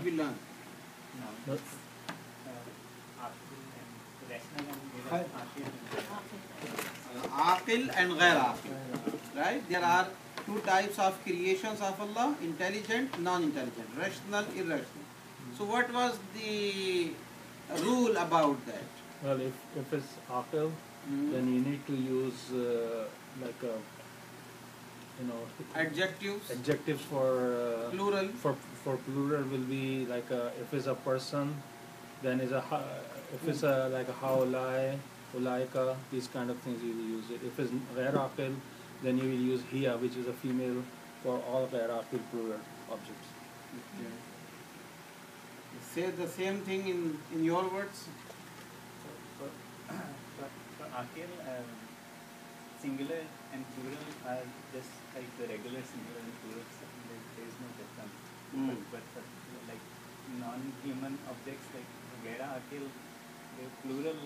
we learn? No. Aqil and ghair aqil. Right? There are two types of creations of Allah: intelligent, non-intelligent, rational, irrational. So what was the rule about that? Well, if it's aqil, then you need to use like a, Adjectives for plural. For plural will be like if it's a person, then is if it's a like a haulai, ulaika, these kind of things you will use it. If it's ghair aqil, then you will use hiya, which is a female, for all ghair aqil plural objects. Okay. Say the same thing in your words. For aqil, singular and plural are just like the regular singular and plural. There is no difference. But for like non-human objects like ghair aqil, the plural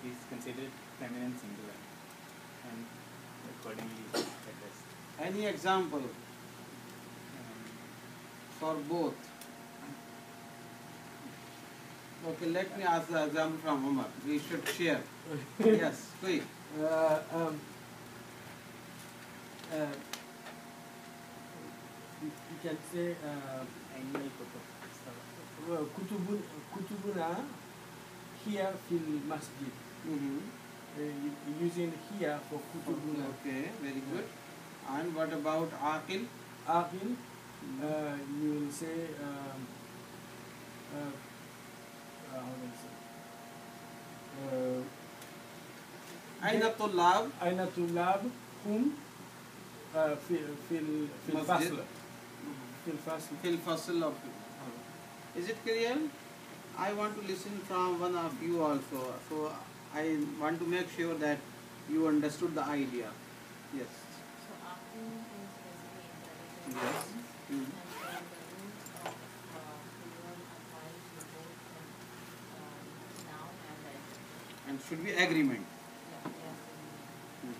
is considered feminine singular, and accordingly addressed. Any example for both? Okay, let me ask the example from Umar. We should share. Yes, quick. You can say kutubuna here fil masjid. Using here for kutubuna. Okay, very good. And what about aqil? Aqil, you will say how do I say? Aina tullab? Aina tullab hum fil fasl. Fil fasl of. Is it clear? I want to listen from one of you also. So I want to make sure that you understood the idea. Yes. So aqil is basically intelligence. Yes. And the rules of plural applies to both noun and adjective. And should be agreement. Yeah, yes. And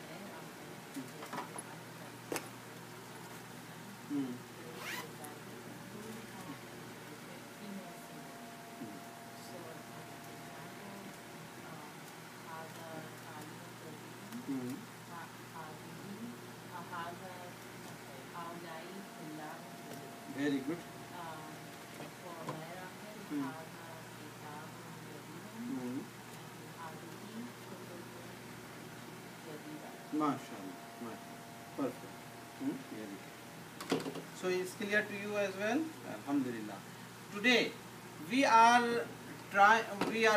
then aqil is basically Hmm. Very good. MashaAllah. Perfect. Very good. So it's clear to you as well? Alhamdulillah. Today we are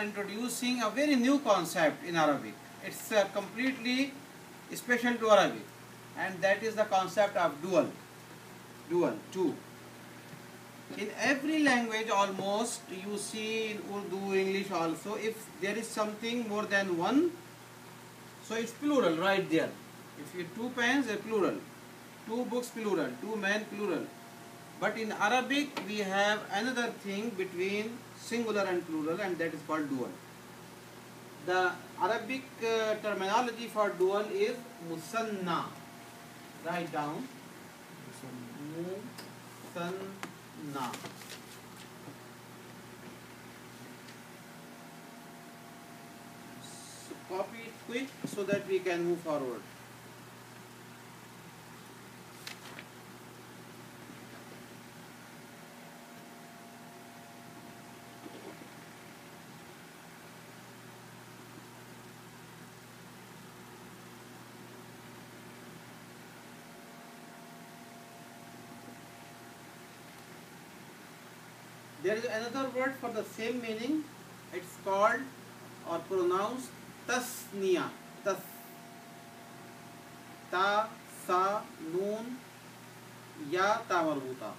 introducing a very new concept in Arabic. It's completely special to Arabic, and that is the concept of dual. Two. In every language almost, you see in Urdu, English also, if there is something more than one, so it's plural right there. If you 2 pens, a plural. 2 books, plural. 2 men, plural. But in Arabic, we have another thing between singular and plural, and that is called dual. The Arabic terminology for dual is musanna. Write down. Musanna. So copy it quick so that we can move forward. There is another word for the same meaning. It's called or pronounced tasniya. Ta, sa, noon, ya, ta marbuta.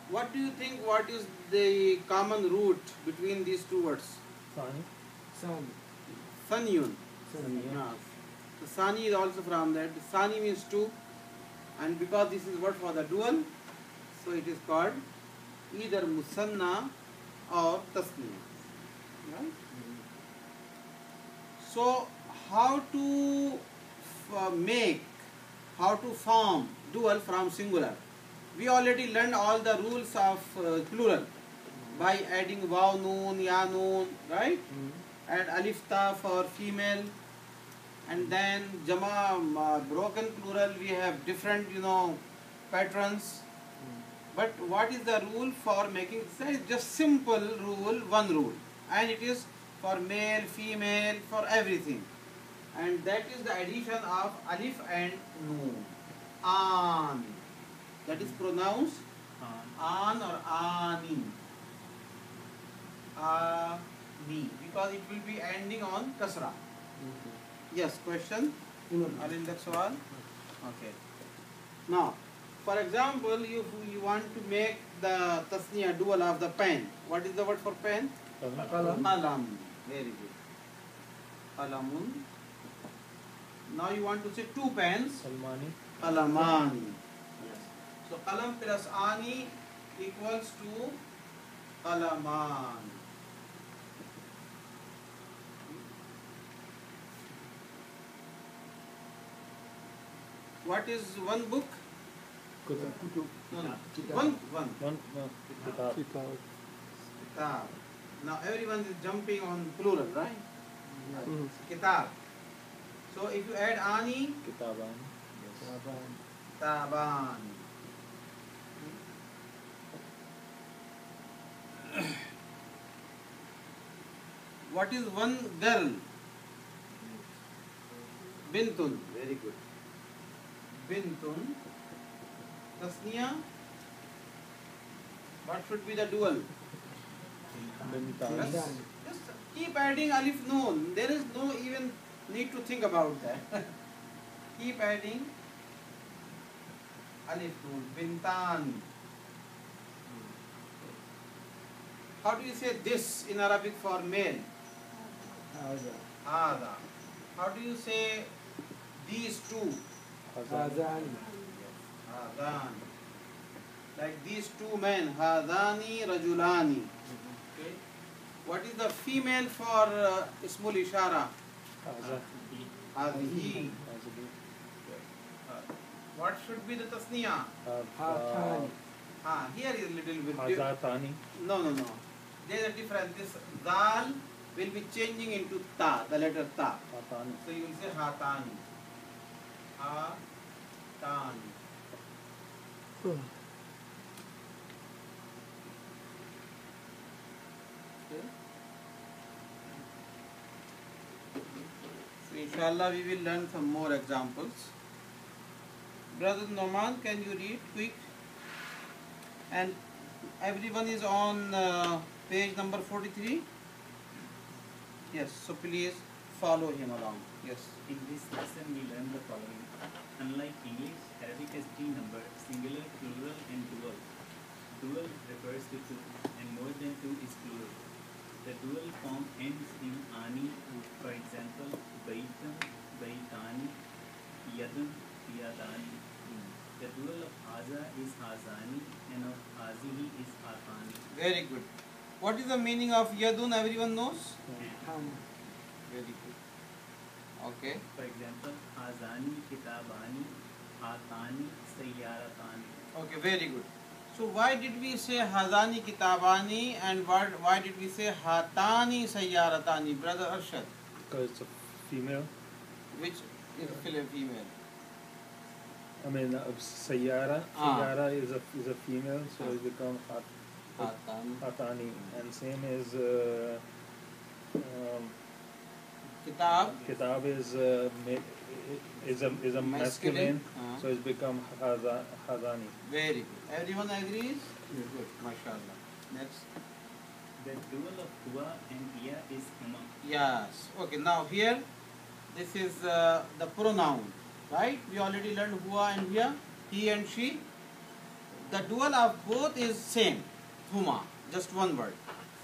What do you think? What is the common root between these two words? Sound. Sanyun. Yeah. So sani is also from that. Sani means two, and because this is word for the dual, so it is called either musanna or tasniya. Right? So how to make how to form dual from singular. We already learned all the rules of plural by adding waw, noon, ya, noon, right? And alif ta for female. And then jama, broken plural, we have different, patterns. But what is the rule for making? It's just simple rule, one rule, and it is for male, female, for everything. And that is the addition of alif and noon. An. That is pronounced an or ani. Ani. Because it will be ending on kasra. Yes, question? Arinder Sawal? Okay. Now, for example, you want to make the tasniya dual of the pen. What is the word for pen? Qalam. Very good. Qalamun. Now you want to say two pens. Salmani. Qalamani. Yes. So qalam plus ani equals to qalaman. What is one book? Kutub. No. One. One. No. Kitab. Kitab. Now everyone is jumping on plural, right? Kitab. So if you add ani, Kitaban. taban. What is one girl? Bintun. Very good. Bintun. Tasniya. What should be the dual? Bintani. Just keep adding alif noon. There is no even need to think about that. Keep adding alif noon. Bintan. How do you say this in Arabic for male? Hada. How do you say these two? Hazan. Hadan. Like these two men. Hadani rajulani. Okay. What is the female for ismul ishara? Hazan. Hadhihi. What should be the tasniya? Here is a little bit. Hazatani. No. There is a difference. This dal will be changing into ta, the letter ta. Hatani. So you will say hatani. Hatani. Okay. So inshallah we will learn some more examples. Brother Noman, can you read quick? And everyone is on page number 43? Yes, so please follow him along. Yes. In this lesson, we learn the following. Unlike English, Arabic has three numbers: singular, plural, and dual. Dual refers to two, and more than two is plural. The dual form ends in ani. For example, baitun, baitani, yadun, yadani. The dual of haza is hazani, and of hazihi is hatani. Very good. What is the meaning of yadun? Everyone knows? Very good. Okay. For example, hazani kitabani, hatani sayyaratani. Okay, very good. So why did we say hazani kitabani and why did we say hatani sayyaratani? Brother Arshad, Because it's a female. which is a female? I mean, Sayyara. Sayyara is a female, so it becomes Hatan. Hatani. And same is Kitab. Kitab is a masculine, so it's become Hazani. Very good. Everyone agrees? Good. MashaAllah. Next. The dual of huwa and hiya is huma. Yes. Okay. Now here, this is the pronoun, right? We already learned huwa and hiya, he and she. The dual of both is same, huma, just one word.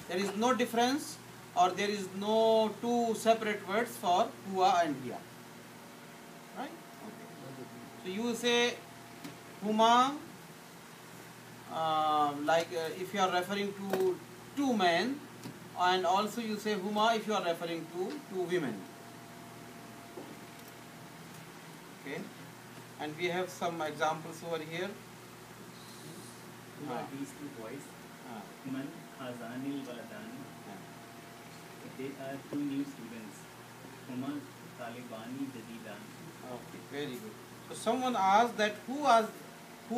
There is no difference, or there is no two separate words for huwa and hiya. Right? Okay. So you say huma, if you are referring to two men, and also you say huma if you are referring to two women. Okay. And we have some examples over here. Who are these two boys? Ah, Man Hazanil Waladani. ah. They are two new students. Huma Talibani Jadidan. Okay, very good. So someone asked that who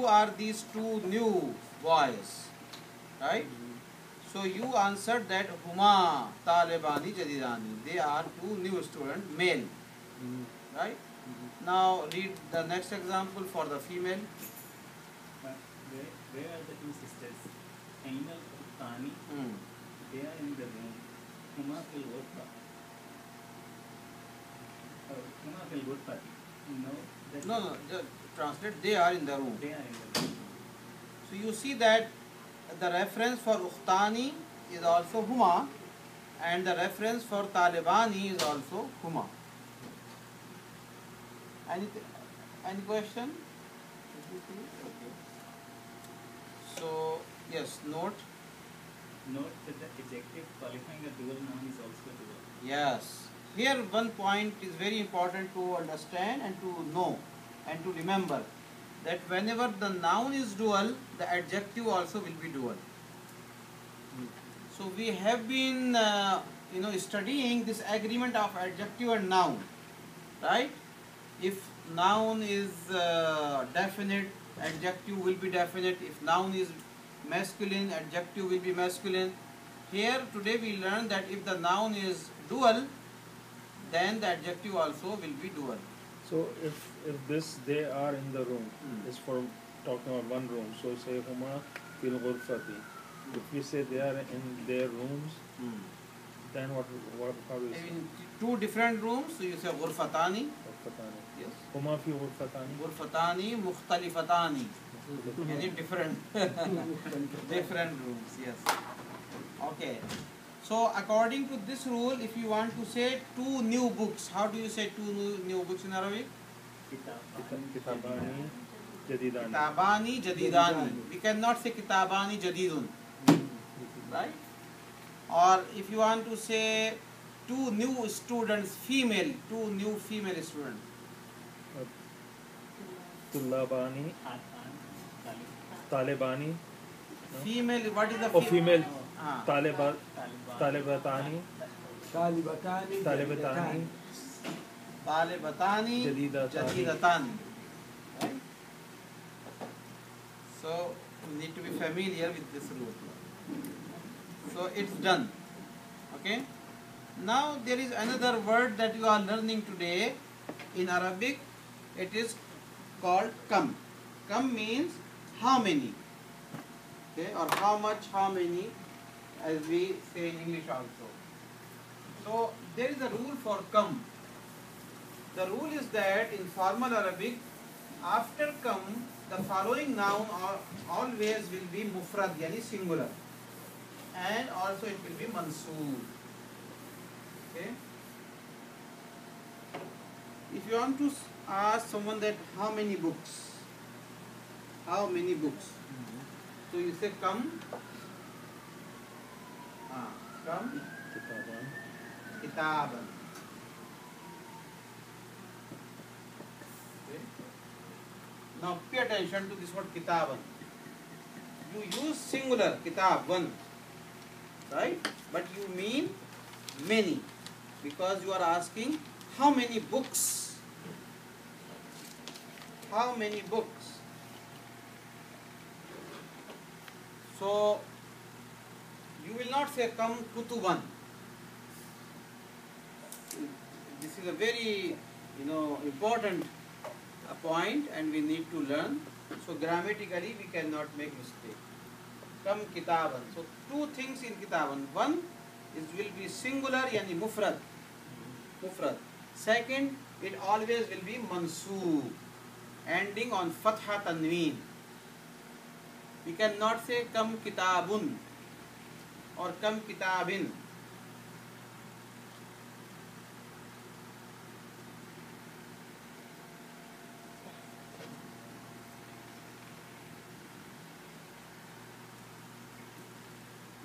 are these two new boys, right? So you answered that Huma Talibani Jadidani. They are two new students, male, right? Now read the next example for the female. Where are the two sisters? Ainal Tani. Hmm. They are in the room. Huma fil ghurfa. Huma fil ghurfati. No, that No, just translate. They are in the room. they are in the room. So you see that the reference for Ukhtani is also Huma, and the reference for Talibani is also Huma. Any question? Okay. So yes, note. Note that the adjective qualifying a dual noun is also dual. Yes. Here one point is very important to understand and to know and to remember, that whenever the noun is dual, the adjective also will be dual. So we have been studying this agreement of adjective and noun, right? If noun is definite, adjective will be definite. If noun is masculine, adjective will be masculine. Here today we learn that if the noun is dual, then the adjective also will be dual. So if this they are in the room Hmm. is for talking about one room, so say Huma fil ghurfati. If we say they are in their rooms, then how do we say? In two different rooms, so you say ghurfatani. Ghurfatani. Yes. Huma fi ghurfatani. Ghurfatani mukhtalifatani. Any different different rooms, yes. Okay. So according to this rule, if you want to say two new books, how do you say two new books in Arabic? Kitabani jadidani. Kitabani jadidani. We cannot say kitabani jadidun, right? Or if you want to say two new students, female, two new female students. Tullabani, Talibani. Female, what is the Oh, female. Ah. Talibatani. Talibatani. Talibatani. Talibatani jadidatani. Right? So you need to be familiar with this rule. So it's done. Okay. Now there is another word that you are learning today in Arabic. It is called kam. Kam means how many. Okay, or how much, how many, as we say in English also. So there is a rule for kam. The rule is that in formal Arabic, after kam, the following noun always will be mufrad, yani singular, and also it will be mansoob. Okay. If you want to ask someone that how many books, so you say kam, kam Kitaban. kitaban. Okay. Now pay attention to this word kitaban. You use singular kitab, one, right? But you mean many, because you are asking how many books. How many books? So you will not say kam kutuban. This is a very important point, and we need to learn. So grammatically we cannot make mistake. Kam kitaban. So two things in kitaban. One is will be singular, yani mufrad. Second, it always will be mansoob, ending on fatha tanween. We cannot say kam kitabun or kam kitabin.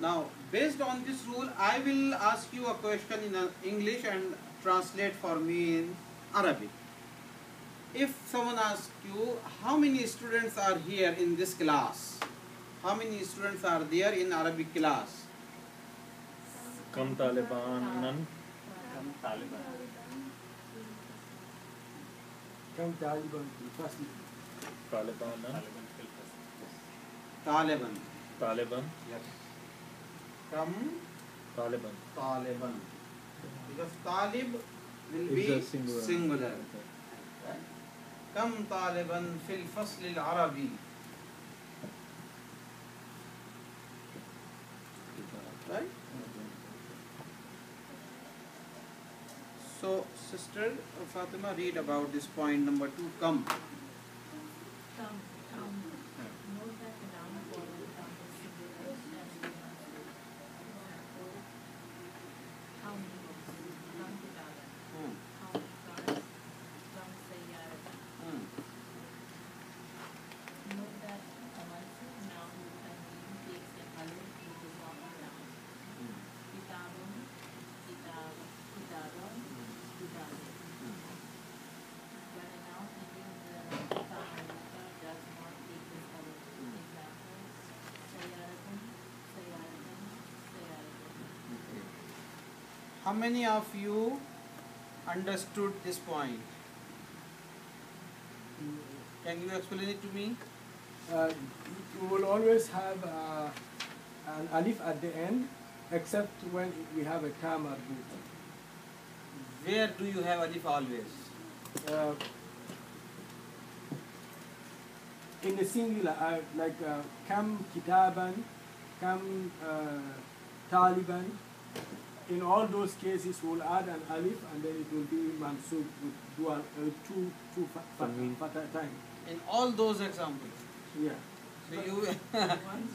Now, based on this rule, I will ask you a question in English and translate for me in Arabic. if someone asks you how many students are here in this class, how many students are there in Arabic class? Kam Talibanan. Come Taliban. كم طالبا في الفصل؟ Talibanan. Taliban fil first. Taliban. Taliban. Yes. Come Taliban. Taliban. Because Talib will be It's a singular. Right? Come Taliban fil fasl al-Arabi. Right? So, Sister Fatima, read about this point number 2. Come. Come. Note that the noun following come is singular and human. Example, how many books? Come kitaban. Hmm. How many cars? Come sayyaratan. Hmm. Note that a mansub noun with tanween takes an alif which is not a noun. Kitabun, kitabun, kitabun. But a noun ending with a ta marbuta does not take this alif. Example, sayyaratun, sayyaratun, sayyaratun. Okay. How many of you understood this point? Can you explain it to me? You will always have an alif at the end, except when we have a ta marbuta. Where do you have alif always? In the singular, like kam kitaban, kam taliban. In all those cases, we'll add an alif and then it will be mansub with dual, two Tanween. time. In all those examples. Yeah. So you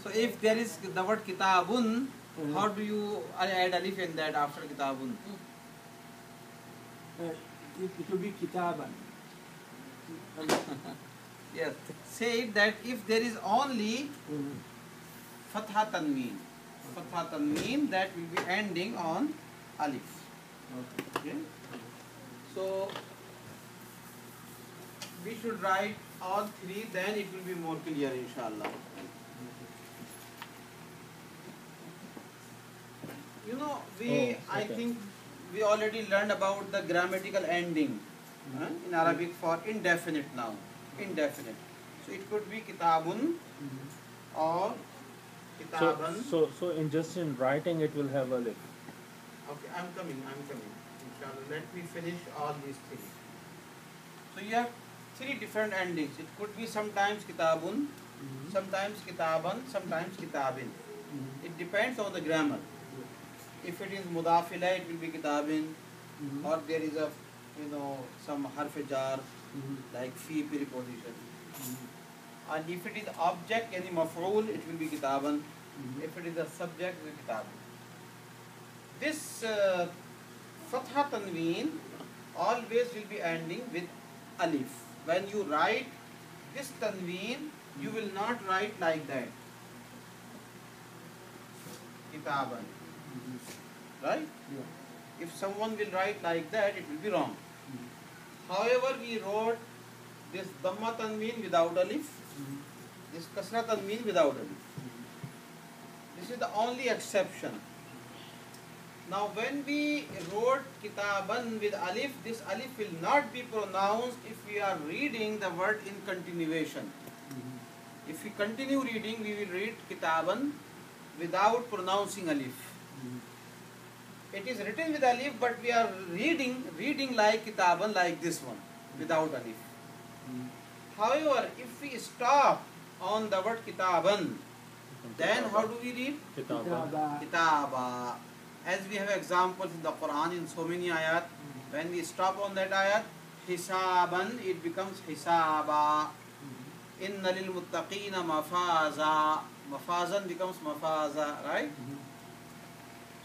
so if there is the word kitabun, how do you add alif in that after kitabun? It will be kitaban. Yes. Say it that if there is only fatha tanween, that will be ending on alif. Okay. So we should write all three, then it will be more clear, inshallah. You know, I think we already learned about the grammatical ending in Arabic for indefinite noun. Indefinite. So it could be kitabun or kitaban. So in writing it will have alif. Okay, I'm coming. Inshallah, let me finish all these things. So you have three different endings. It could be sometimes kitabun, sometimes kitaban, sometimes kitabin. It depends on the grammar. If it is mudafila, it will be kitabin, or there is a some harf jar like fi preposition. And if it is object, any maf'ul, it will be kitaban. If it is a subject, it will be kitabun. This fatha tanween always will be ending with alif. When you write this tanween, you will not write like that. Kitaban. Right? Yeah. If someone will write like that, it will be wrong. However, we wrote this dhamma tanween without alif, this kasra tanween without alif. This is the only exception. Now, when we wrote kitaban with alif, this alif will not be pronounced if we are reading the word in continuation. If we continue reading, we will read kitaban without pronouncing alif. It is written with alif, but we are reading like kitaban, like this one, without alif. However, if we stop on the word kitaban, then how do we read? Kitaba. Kitaba. As we have examples in the Quran in so many ayat, when we stop on that ayat, hisaban, it becomes hisaba. Inna lil muttaqina mafaza. Mafazan becomes mafaza, right?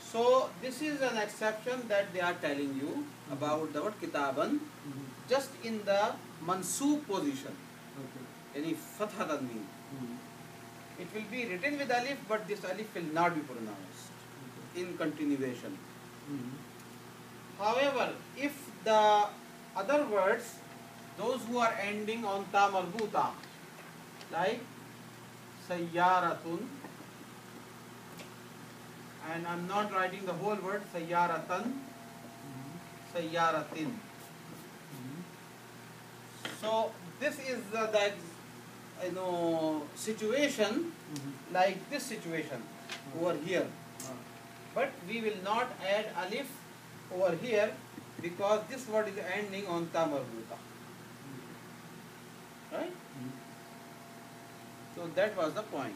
So this is an exception that they are telling you about the word kitaban, just in the mansoob position. Any fatha tanween. It will be written with alif, but this alif will not be pronounced in continuation. However, if the other words those who are ending on ta marbuta, like sayyaratun, and I'm not writing the whole word, sayyaratan, sayyaratin. So this is the situation, like this situation over here. But we will not add alif over here because this word is ending on ta marbuta. Right? So that was the point.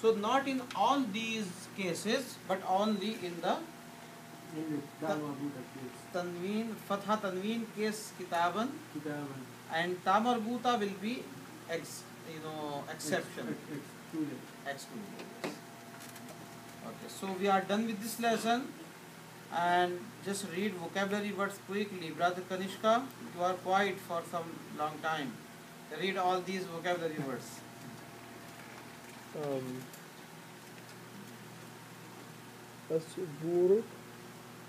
So not in all these cases, but only in the tanween, fatha tanween case kitaban, and ta marbuta will be exception. Excluded. Okay, so we are done with this lesson, and just read vocabulary words quickly. Brother Kanishka, you are quiet for some long time. Read all these vocabulary words. الصبور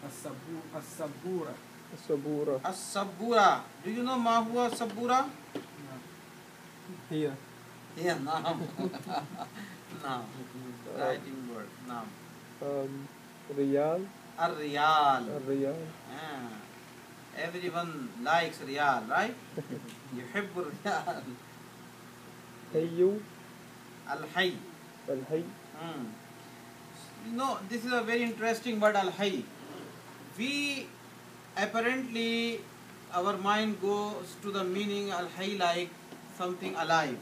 السبورة الصبورة As-sabura. Do you know ma huwa sabura? هي Yeah, naam. Naam. Writing word. Naam. ريال Ar-riyal. الريال Ah. Everyone likes riyal, right? يحب الريال. هيو Al-hayy. الحي You know, this is a very interesting word, al-hayy. We apparently, our mind goes to the meaning al-hayy like something alive.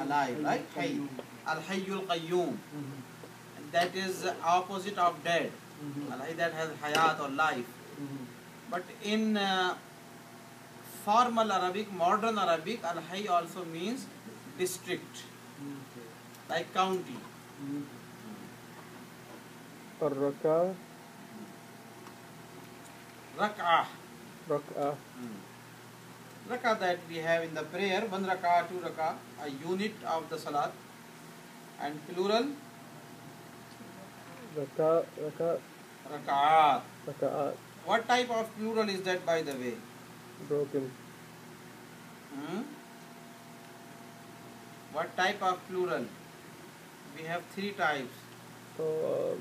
Alive, right? Hayy. Al-hayyul qayyum. That is opposite of dead. Al-hayy that has hayat or life. But in formal Arabic, modern Arabic, al-hayy also means district, like county. الركعة Rak'ah. ركعة Rak'ah that we have in the prayer, 1 rak'ah, 2 rak'ah, a unit of the salat. And plural, ركعة ركعة rak'at. ركعات What type of plural is that, by the way? broken What type of plural? We have 3 types. so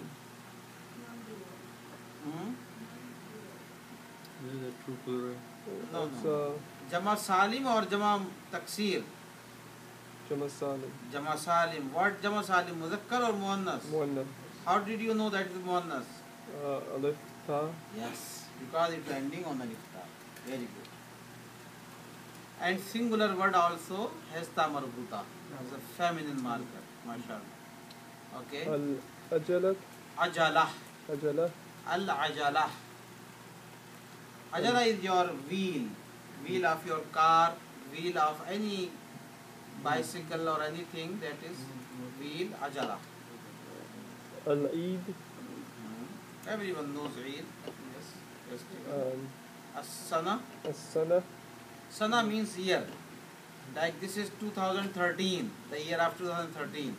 This is a true plural. No, it's no. Jama Salim or Jama Taksir? جمع سالم Jama Salim. What Jama Salim? Muzakkar or Muannas? مؤنث How did you know that is Muannas? ألف تاء Yes, because it's ending on alif ta. Very good. And singular word also has ta marbuta. It's a feminine marker. MashaAllah. Okay. الأجلة Ajalah. أجلة Al-ajalah. Ajala is your wheel. Wheel of your car, wheel of any bicycle or anything, that is wheel, ajala. العيد Everyone knows Eid. Yes. Festival. As-sana. السنة Sana means year. Like this is 2013, the year after 2013.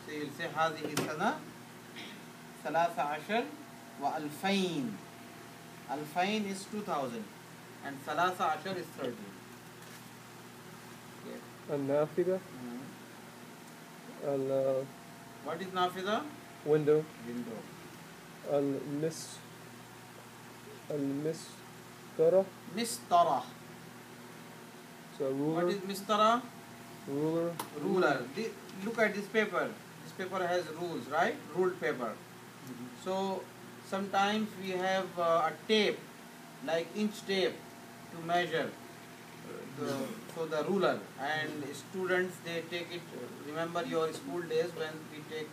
So you will say هذه سنة 13 و2000. Alfain is 2000 and 13 is 13. Yeah. النافذة What is nafida? window Window. المسطرة Mistara. so What ruler is mistara? ruler Ruler. Look at this paper. This paper has rules, right? Ruled paper. So sometimes we have a tape, like inch tape, to measure the ruler. And students, they take it. Remember your school days when we take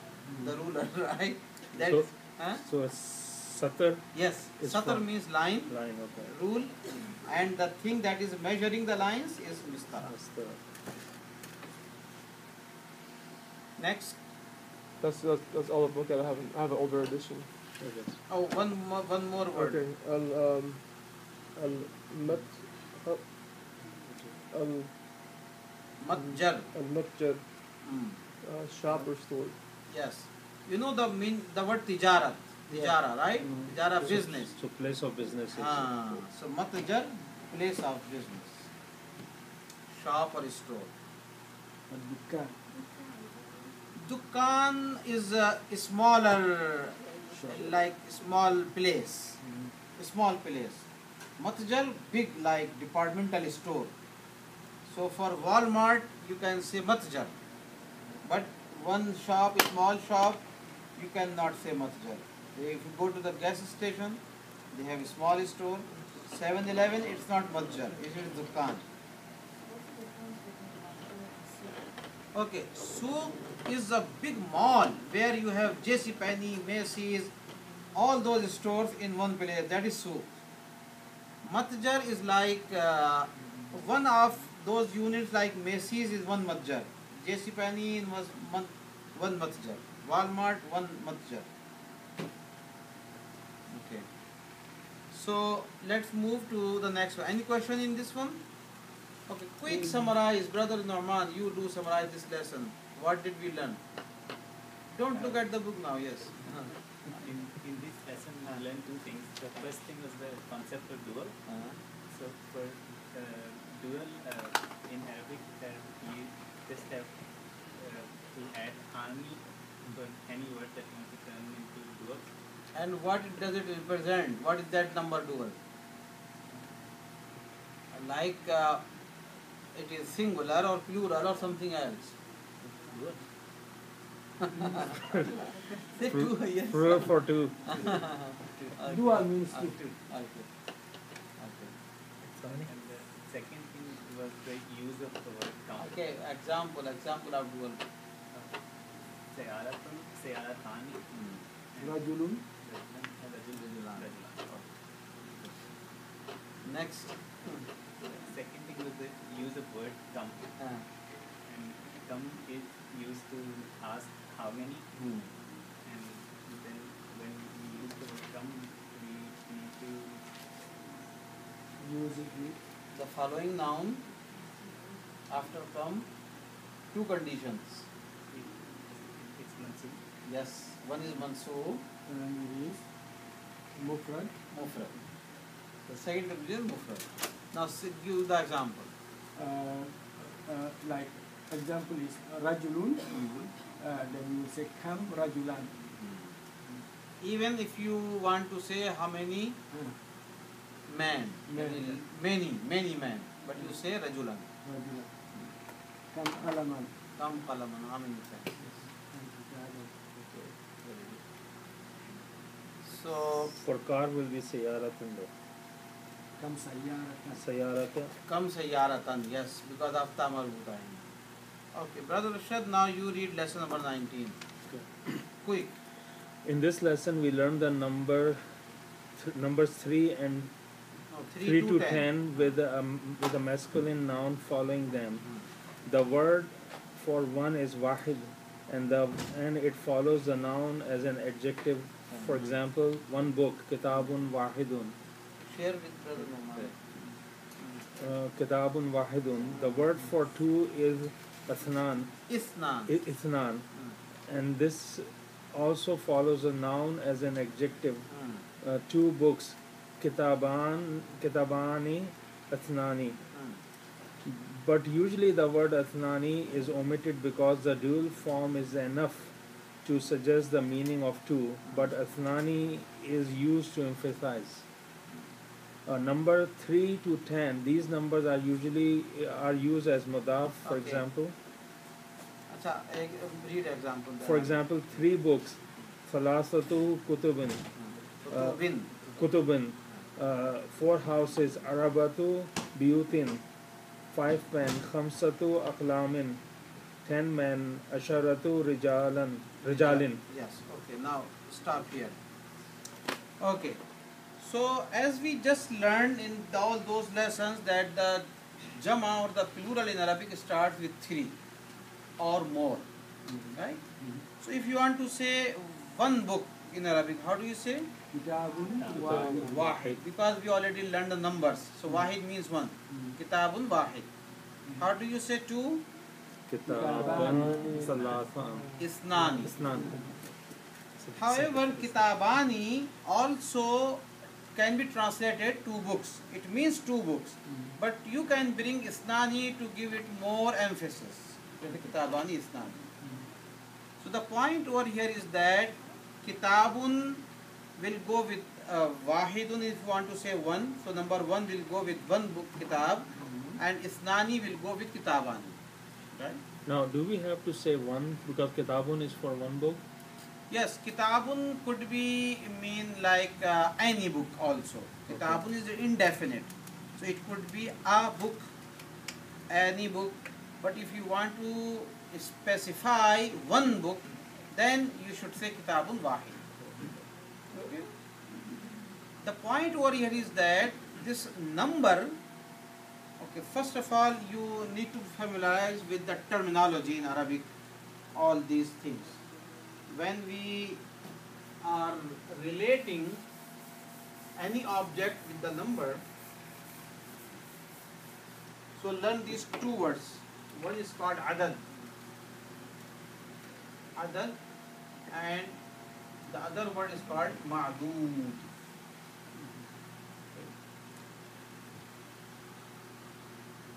the ruler, right? That So- huh? So a satar Yes. It's Satar from- means line, line, okay. rule, and the thing that is measuring the lines is mistara. That's the Next. that's all the book. I have an older edition. okay. Oh, one more word. Okay. Matjar. المتجر Mm. shop or store. Yes. You know the word tijarat. Tijara, right? Tijara, business. So place of business. So matjar, place of business, shop or store. Dukkan. Dukan is a smaller, like small place, small place. Matjar, big, like departmental store. So for Walmart, you can say matjar, but one shop, small shop, you cannot say matjar. If you go to the gas station, they have a small store. 7-Eleven, it's not matjar, it is dukan. Okay, souk is a big mall where you have J.C. Penney, Macy's, all those stores in one place. That is souk. Matjar is like one of those units, like Macy's is one matjar, J.C. Penney was one matjar, Walmart one matjar. Okay. So let's move to the next one. Any question in this one? Okay, quick summarize, Brother Norman, you do summarize this lesson. What did we learn? Don't look at the book now, yes. In this lesson, we learned two things. The first thing was the concept of dual. So for dual in Arabic, you just have to add ani for any word that you want to turn into dual. And what does it represent? What is that number dual? Like it is singular or plural or something else. Dual. Say two, yes. Plural for two. Okay. Dual means Okay. two. Okay. And the second thing was the use of the word count. Okay, example of dual. Sayaratun, sayaratani, Rajulun. rajulan. Next. Second thing was the use of word come. And come is used to ask how many. And then when we use the word come, we need to Use it with The following noun after come, two conditions. it's mansub. Yes, one is mansoob, and it is mufrad. mufrad. The second condition is mufrad. Now give the example. Like example is rajulun. Then you say kam rajulan. Even if you want to say how many men, many men, but you say rajulan. Rajulan. Kam alaman. Kam qalaman, how many times? So For car will be sayaratun. Kam sayyaratan. Sayarata. come sayyaratan, yes, because of ta marbuta hai. Okay, Brother Rashad, now you read lesson number 19. Quick. In this lesson, we learned the numbers 3 and No, 3 to 10 with a masculine noun following them. The word for one is wahid, and it follows the noun as an adjective. For example, one book, kitabun wahidun. Share with Brother Noman. Kitabun wahidun. The word for two is athnan. Isnan. Ithnan. And this also follows a noun as an adjective. Two books, kitabani, athnani. But usually the word athnani is omitted because the dual form is enough to suggest the meaning of two, but athnani is used to emphasize. Number 3 to 10, these numbers are usually used as mudaf, for Okay. example. Acha, read example. For example, 3 books, Thalathatu Kutubin, Win. Kutubin, 4 houses, Arabatu Biyutin, 5 men, Khamsatu Aqlamin, 10 men, Asharatu Rijalin. Yes, okay, now stop here. Okay, so as we just learned in all those lessons that the Jama or the plural in Arabic starts with 3 or more, right? So if you want to say one book in Arabic, how do you say? Kitabun Kitabun Wahid, because we already learned the numbers. So Wahid means one. Kitabun Wahid. How do you say two? Kitaban Salathan. Isnani. Isnan. However, kitabani also can be translated two books. It means two books. But you can bring isnani to give it more emphasis. Kitabani isnani. So the point over here is that kitabun will go with wahidun if you want to say one. So number one will go with one book kitab, and isnani will go with kitabani. Right? Now, do we have to say one because kitabun is for one book? Yes, kitabun could be mean like any book also. Kitabun is indefinite. So it could be a book, any book. But if you want to specify one book, then you should say kitabun wahid. Okay? The point over here is that this number, okay, first of all you need to familiarize with the terminology in Arabic, all these things. When we are relating any object with the number, so learn these two words. One is called adad, and the other word is called ma'dood.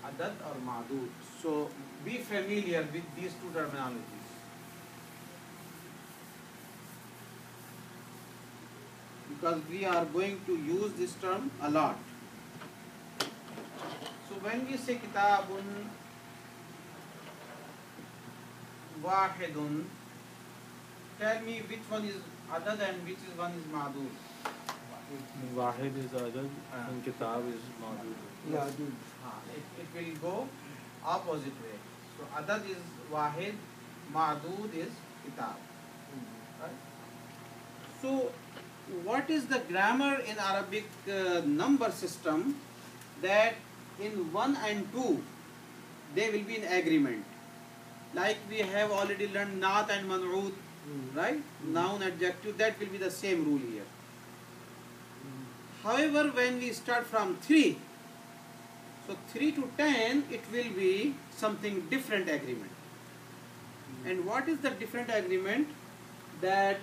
Adad or ma'dood. So be familiar with these two terminologies. Because we are going to use this term a lot. So when we say kitabun wahidun, tell me which one is adad and which is one is ma'dood. Wahid is adad and kitab is ma'dood. It will go opposite way. So adad is wahid, ma'dood is kitab. Right? So what is the grammar in Arabic number system, that in 1 and 2 they will be in agreement, like we have already learned naat and man'oot, right? Noun, adjective, that will be the same rule here. However, when we start from 3, so 3 to 10, it will be something different agreement. And what is the different agreement? That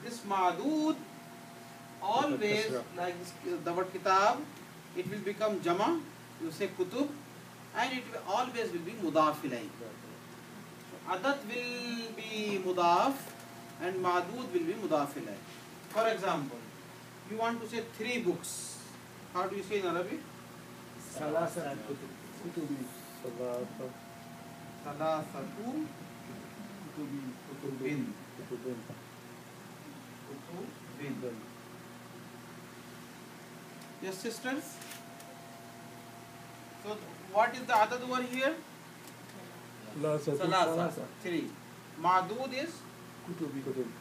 this ma'dood always, like this, the word kitab, it will become jama, you say kutub, and it will always will be mudaf ilayh. So adad will be mudaf and ma'dood will be mudaf ilayh. For example, you want to say 3 books. How do you say in Arabic? Salasat kutubi. Salasatu kutubin. Kutubin. Yes, sisters? So what is the adad over here? Salasa. 3. Ma'dood is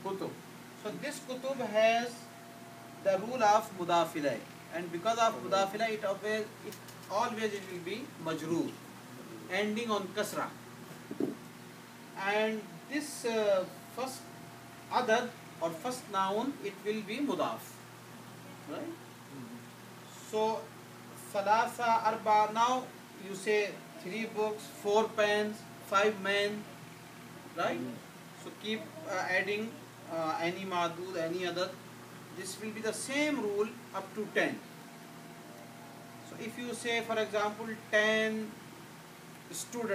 kutub. So this kutub has the rule of mudaf ilayh, and because of mudaf ilayh, it always will be majroor, ending on kasra. And this first adad or first noun, it will be mudaf, right? So salasa, arba, now you say 3 books, 4 pens, 5 men, right? So keep adding any ma'dood, any other. This will be the same rule up to 10. So if you say, for example, 10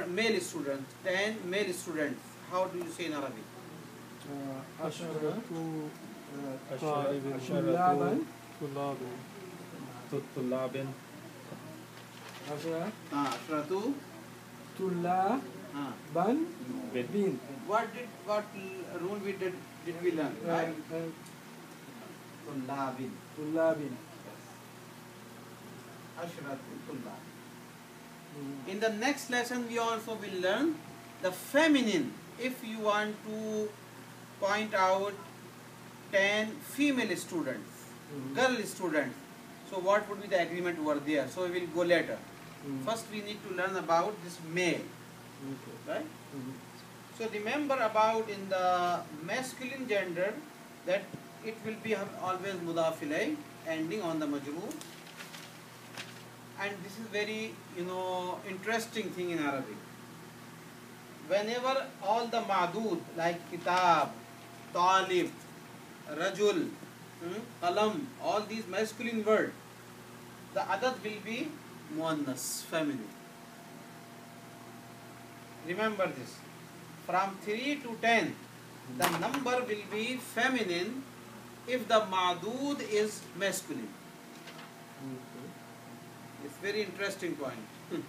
male students, 10 male students, how do you say in Arabic? Tullabin. Ashratu. Tullaban bin. What rule did we learn? Right? Tullabin. Tullabin. Ashratu tullab. In the next lesson, we also will learn the feminine. If you want to point out 10 female students, girl students, so what would be the agreement over there? So we will go later. First we need to learn about this male, right? So remember about in the masculine gender that it will be always mudaf ilayh, ending on the majroor. And this is very, interesting thing in Arabic. Whenever all the ma'dood like kitab, talib, rajul, qalam, all these masculine words. The adad will be muannas, feminine. Remember this. From 3 to 10, the number will be feminine if the ma'dud is masculine. It's very interesting point.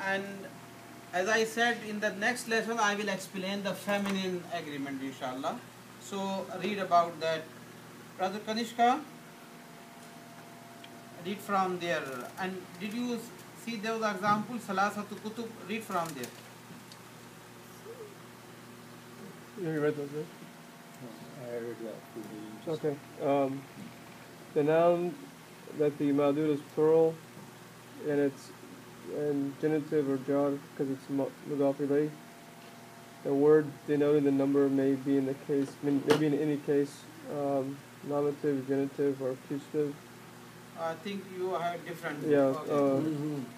And as I said, in the next lesson I will explain the feminine agreement, inshallah. So read about that. Brother Kanishka, read from there. And did you see those examples? Salasatu kutub, read from there. You read those, right? I read that. Okay. The noun that the ma'dud is plural, and it's and genitive or jar because it's mudaf ilayh. The word denoting the number may be in the case, maybe in any case, nominative, genitive, or accusative. I think you have different. Yeah. Okay.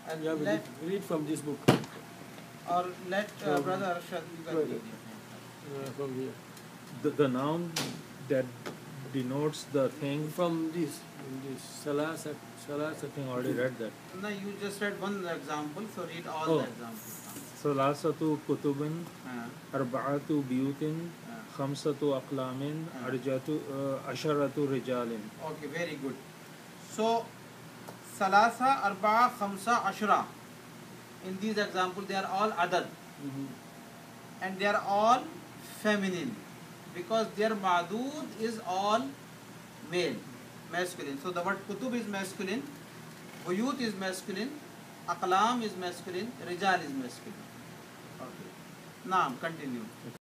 And Yeah, we let, read from this book. or let Brother Arshad, you can Right. read it. From here. The noun that denotes the thing. From this. Salasa. I think I already read that. No, you just read one example, so read all Oh. the examples. Salasatu kutubin, Uh, arba'atu biyutin, khamsatu aqlamin, asharatu rijalin. Okay, very good. So, Salasa, Arba'a, Khamsa, Ashra. In these examples, they are all adad. And they are all feminine. Because their ma'dud is all male, masculine. So the word kutub is masculine, buyut is masculine, aqlam is masculine, rijal is masculine. Okay. Naam, continue.